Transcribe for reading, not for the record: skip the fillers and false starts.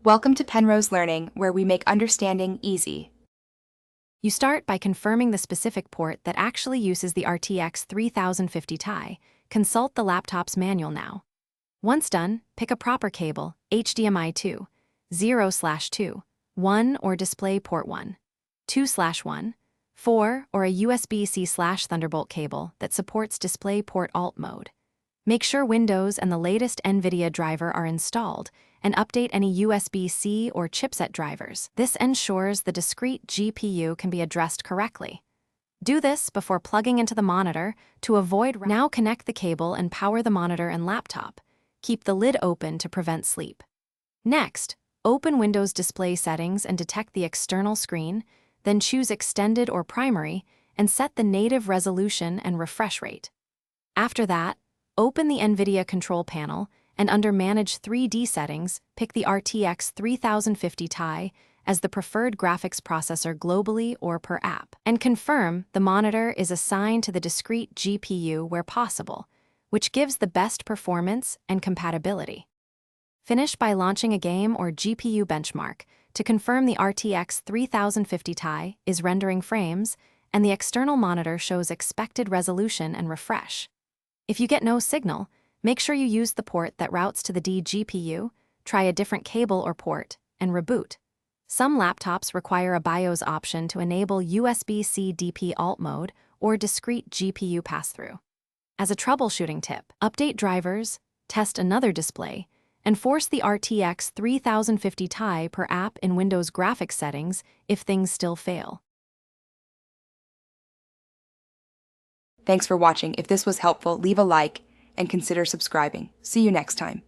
Welcome to Penrose Learning, where we make understanding easy. You start by confirming the specific port that actually uses the RTX 3050 Ti. Consult the laptop's manual now. Once done, pick a proper cable, HDMI 2, 0/2, 1 or display port 1, 2/1, 4 or a USB-C/Thunderbolt cable that supports DisplayPort Alt mode. Make sure Windows and the latest NVIDIA driver are installed, and update any USB-C or chipset drivers. This ensures the discrete GPU can be addressed correctly. Do this before plugging into the monitor to avoid. Now connect the cable and power the monitor and laptop. Keep the lid open to prevent sleep. Next, open Windows Display Settings and detect the external screen, then choose Extended or Primary and set the native resolution and refresh rate. After that, open the NVIDIA control panel and under Manage 3D Settings, pick the RTX 3050 Ti as the preferred graphics processor globally or per app. And confirm the monitor is assigned to the discrete GPU where possible, which gives the best performance and compatibility. Finish by launching a game or GPU benchmark to confirm the RTX 3050 Ti is rendering frames and the external monitor shows expected resolution and refresh. If you get no signal, make sure you use the port that routes to the D GPU, try a different cable or port, and reboot. Some laptops require a BIOS option to enable USB-C DP Alt mode or discrete GPU pass-through. As a troubleshooting tip, update drivers, test another display, and force the RTX 3050 Ti per app in Windows graphics settings if things still fail. Thanks for watching. If this was helpful, leave a like and consider subscribing. See you next time.